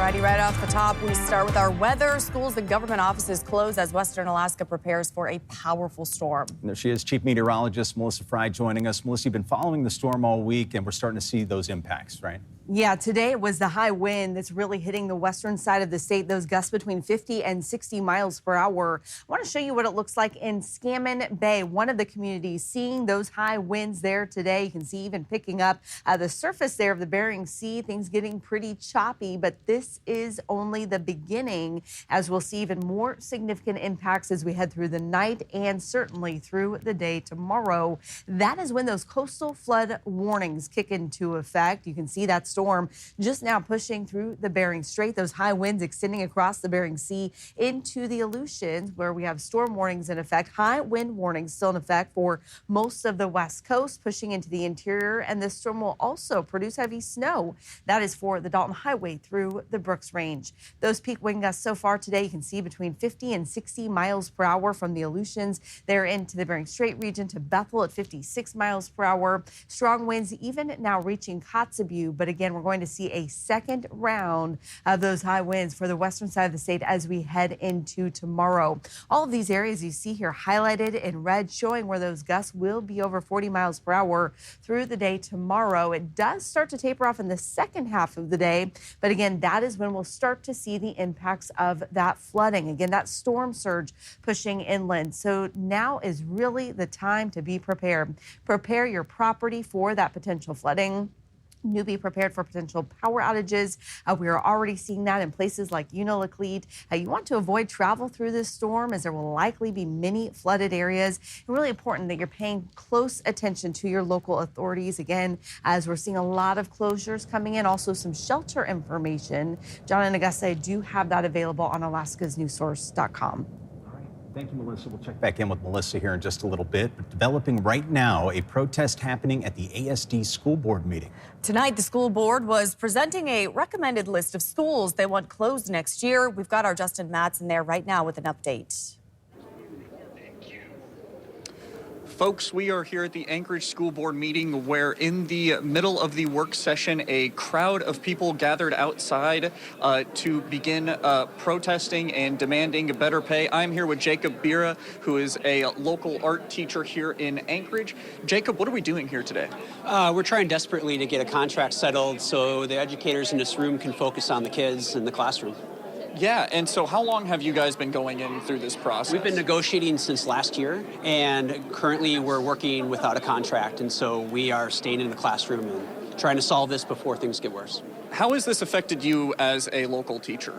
Alrighty, right off the top, we start with our weather. Schools and government offices close as Western Alaska prepares for a powerful storm. And there she is, Chief Meteorologist Melissa Fry joining us. Melissa, you've been following the storm all week, and we're starting to see those impacts, right? Yeah, today it was the high wind that's really hitting the western side of the state. Those gusts between 50 and 60 miles per hour. I want to show you what it looks like in Scammon Bay, one of the communities seeing those high winds there today. You can see even picking up the surface there of the Bering Sea, things getting pretty choppy, but this is only the beginning, as we'll see even more significant impacts as we head through the night and certainly through the day tomorrow. That is when those coastal flood warnings kick into effect. You can see that storm just now pushing through the Bering Strait, those high winds extending across the Bering Sea into the Aleutians, where we have storm warnings in effect, high wind warnings still in effect for most of the west coast, pushing into the interior. And this storm will also produce heavy snow. That is for the Dalton Highway through the Brooks Range. Those peak wind gusts so far today, you can see between 50 and 60 miles per hour from the Aleutians there into the Bering Strait region to Bethel at 56 miles per hour. Strong winds even now reaching Kotzebue, but again, we're going to see a second round of those high winds for the western side of the state as we head into tomorrow. All of these areas you see here highlighted in red, showing where those gusts will be over 40 miles per hour through the day tomorrow. It does start to taper off in the second half of the day, but again, that is when we'll start to see the impacts of that flooding. Again, that storm surge pushing inland. So now is really the time to be prepared. Prepare your property for that potential flooding. Be prepared for potential power outages. We are already seeing that in places like Unalakleet. You want to avoid travel through this storm, as there will likely be many flooded areas. And really important that you're paying close attention to your local authorities. Again, as we're seeing a lot of closures coming in, also some shelter information. John and Augusta do have that available on alaskasnewssource.com. Thank you, Melissa. We'll check back in with Melissa here in just a little bit. But developing right now, a protest happening at the ASD school board meeting. Tonight, the school board was presenting a recommended list of schools they want closed next year. We've got our Justin Matson there right now with an update. Folks, we are here at the Anchorage School Board meeting where in the middle of the work session, a crowd of people gathered outside to begin protesting and demanding better pay. I'm here with Jacob Bira, who is a local art teacher here in Anchorage. Jacob, what are we doing here today? We're trying desperately to get a contract settled so the educators in this room can focus on the kids in the classroom. Yeah, and so how long have you guys been going in through this process? We've been negotiating since last year, and currently we're working without a contract, and so we are staying in the classroom and trying to solve this before things get worse. How has this affected you as a local teacher?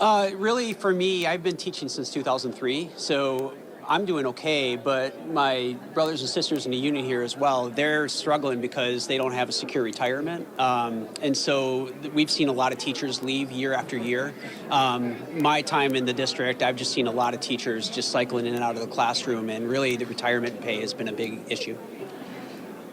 Really, for me, I've been teaching since 2003, so I'm doing okay, but my brothers and sisters in the union here as well, they're struggling because they don't have a secure retirement. And so we've seen a lot of teachers leave year after year. My time in the district, I've just seen a lot of teachers just cycling in and out of the classroom, and really the retirement pay has been a big issue.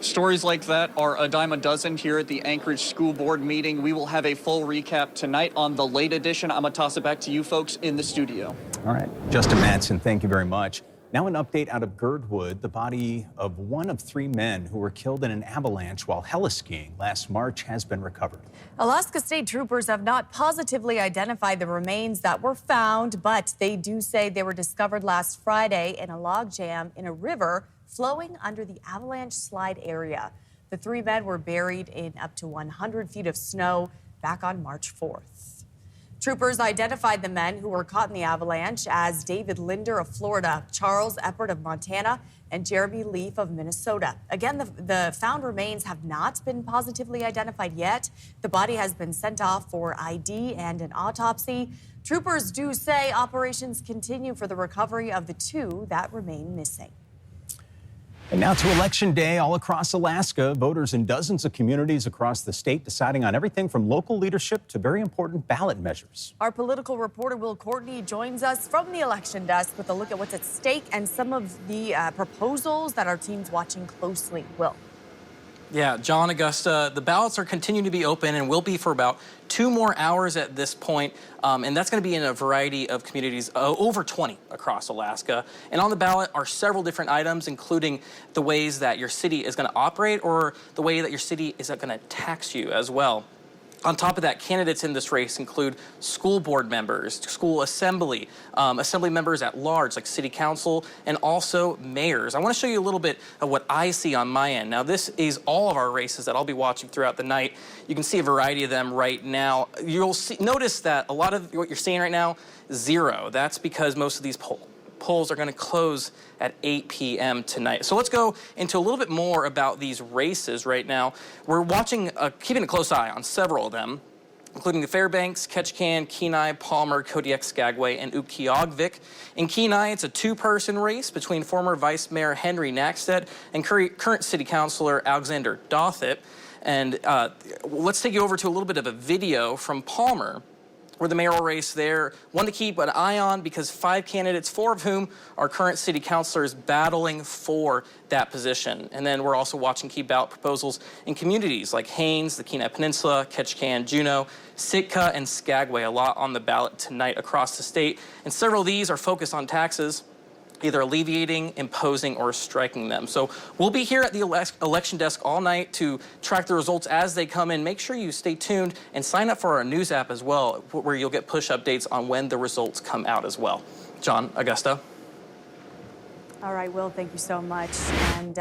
Stories like that are a dime a dozen here at the Anchorage School Board meeting. We will have a full recap tonight on the late edition. I'm going to toss it back to you folks in the studio. All right. Justin Matson, thank you very much. Now an update out of Girdwood. The body of one of three men who were killed in an avalanche while heli-skiing last March has been recovered. Alaska State troopers have not positively identified the remains that were found, but they do say they were discovered last Friday in a log jam in a river flowing under the avalanche slide area. The three men were buried in up to 100 feet of snow back on March 4th. Troopers identified the men who were caught in the avalanche as David Linder of Florida, Charles Eppert of Montana, and Jeremy Leaf of Minnesota. Again, the found remains have not been positively identified yet. The body has been sent off for ID and an autopsy. Troopers do say operations continue for the recovery of the two that remain missing. And now to Election Day all across Alaska. Voters in dozens of communities across the state deciding on everything from local leadership to very important ballot measures. Our political reporter Will Courtney joins us from the election desk with a look at what's at stake and some of the proposals that our team's watching closely. Will. Yeah, John, Augusta, the ballots are continuing to be open and will be for about 2 more hours at this point. And that's going to be in a variety of communities, over 20 across Alaska. And on the ballot are several different items, including the ways that your city is going to operate or the way that your city is going to tax you as well. On top of that, candidates in this race include school board members, school assembly, assembly members at large like city council, and also mayors. I want to show you a little bit of what I see on my end. Now, this is all of our races that I'll be watching throughout the night. You can see a variety of them right now. You'll notice that a lot of what you're seeing right now, 0. That's because most of these polls are going to close at 8 p.m. tonight. So let's go into a little bit more about these races right now. We're watching, keeping a close eye on several of them, including the Fairbanks, Ketchikan, Kenai, Palmer, Kodiak, Skagway, and Utqiagvik. In Kenai, it's a 2-person race between former Vice Mayor Henry Nackstedt and current City Councilor Alexander Dothit. And let's take you over to a little bit of a video from Palmer, where the mayoral race there, one to keep an eye on because 5 candidates, 4 of whom are current city councilors battling for that position. And then we're also watching key ballot proposals in communities like Haines, the Kenai Peninsula, Ketchikan, Juneau, Sitka, and Skagway. A lot on the ballot tonight across the state. And several of these are focused on taxes, either alleviating, imposing, or striking them. So we'll be here at the election desk all night to track the results as they come in. Make sure you stay tuned and sign up for our news app as well, where you'll get push updates on when the results come out as well. John, Augusta. All right, Will, thank you so much. And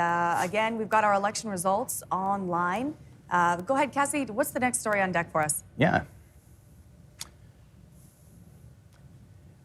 again, we've got our election results online. Go ahead, Cassie, what's the next story on deck for us? Yeah.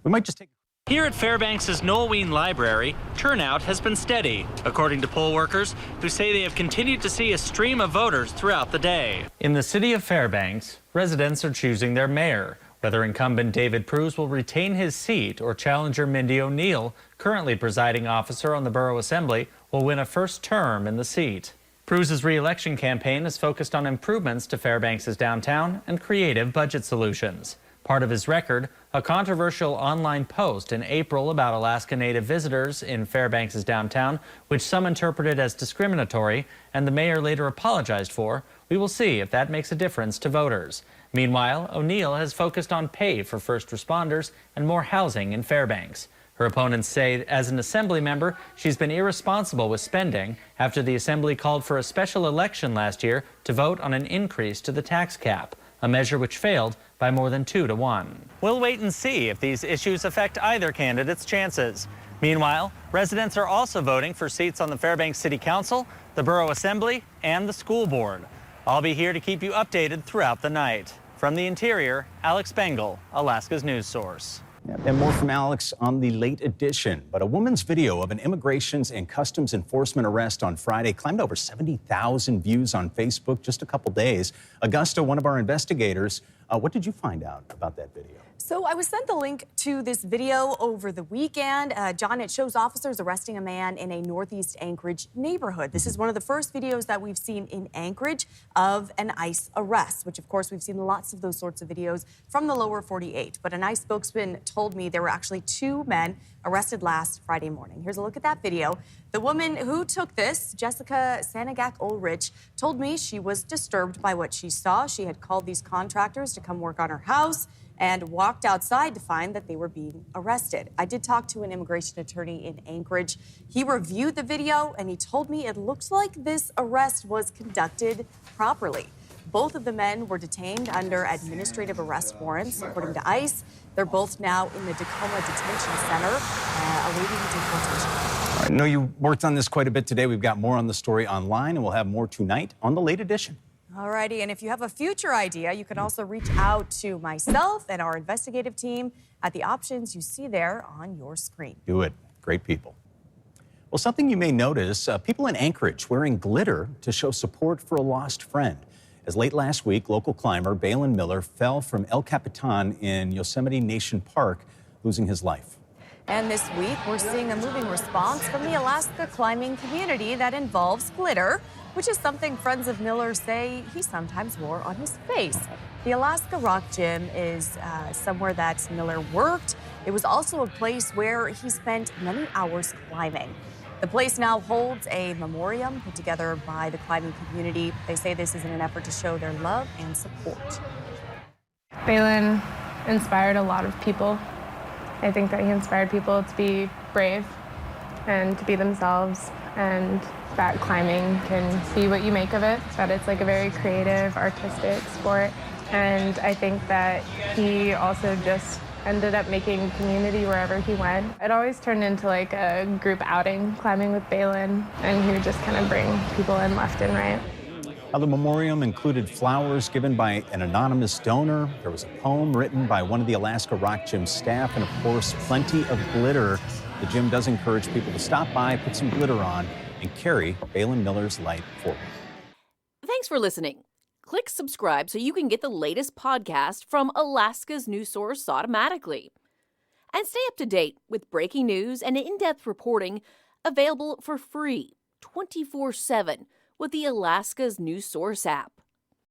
We might just take... Here at Fairbanks' Nolwenn Library, turnout has been steady, according to poll workers who say they have continued to see a stream of voters throughout the day. In the city of Fairbanks, residents are choosing their mayor. Whether incumbent David Pruse will retain his seat or challenger Mindy O'Neill, currently presiding officer on the Borough Assembly, will win a first term in the seat. Pruse's re-election campaign is focused on improvements to Fairbanks' downtown and creative budget solutions. Part of his record, a controversial online post in April about Alaska Native visitors in Fairbanks' downtown, which some interpreted as discriminatory, and the mayor later apologized for. We will see if that makes a difference to voters. Meanwhile, O'Neill has focused on pay for first responders and more housing in Fairbanks. Her opponents say as an assembly member, she's been irresponsible with spending after the assembly called for a special election last year to vote on an increase to the tax cap, a measure which failed by more than 2 to 1. We'll wait and see if these issues affect either candidate's chances. Meanwhile, residents are also voting for seats on the Fairbanks City Council, the Borough Assembly, and the school board. I'll be here to keep you updated throughout the night. From the interior, Alex Bengal, Alaska's news source. And more from Alex on the late edition. But a woman's video of an Immigrations and Customs Enforcement arrest on Friday climbed over 70,000 views on Facebook just a couple days. Augusta, one of our investigators, what did you find out about that video? So I was sent the link to this video over the weekend. John, it shows officers arresting a man in a northeast Anchorage neighborhood. This is one of the first videos that we've seen in Anchorage of an ICE arrest, which of course we've seen lots of those sorts of videos from the lower 48. But an ICE spokesman told me there were actually 2 men arrested last Friday morning. Here's a look at that video. The woman who took this, Jessica Sanagak Ulrich, told me she was disturbed by what she saw. She had called these contractors to come work on her house and walked outside to find that they were being arrested. I did talk to an immigration attorney in Anchorage. He reviewed the video and he told me it looks like this arrest was conducted properly. Both of the men were detained under administrative arrest warrants, according to ICE. They're both now in the Tacoma Detention Center, awaiting deportation. All right, I know you worked on this quite a bit today. We've got more on the story online, and we'll have more tonight on the late edition. All righty, and if you have a future idea, you can also reach out to myself and our investigative team at the options you see there on your screen. Do it. Great people. Well, something you may notice, people in Anchorage wearing glitter to show support for a lost friend. As late last week, local climber Balin Miller fell from El Capitan in Yosemite Nation Park, losing his life. And this week, we're seeing a moving response from the Alaska climbing community that involves glitter, which is something friends of Miller say he sometimes wore on his face. The Alaska Rock Gym is somewhere that Miller worked. It was also a place where he spent many hours climbing. The place now holds a memoriam put together by the climbing community. They say this is in an effort to show their love and support. Balin inspired a lot of people. I think that he inspired people to be brave and to be themselves, and that climbing can be what you make of it, that it's like a very creative, artistic sport. And I think that he also just ended up making community wherever he went. It always turned into like a group outing, climbing with Balin, and he would just kind of bring people in left and right. Now, the memoriam included flowers given by an anonymous donor. There was a poem written by one of the Alaska Rock Gym staff, and of course, plenty of glitter. The gym does encourage people to stop by, put some glitter on, and carry Balin Miller's light forward. Thanks for listening. Click subscribe so you can get the latest podcast from Alaska's news source automatically. And stay up to date with breaking news and in-depth reporting available for free 24/7 with the Alaska's news source app.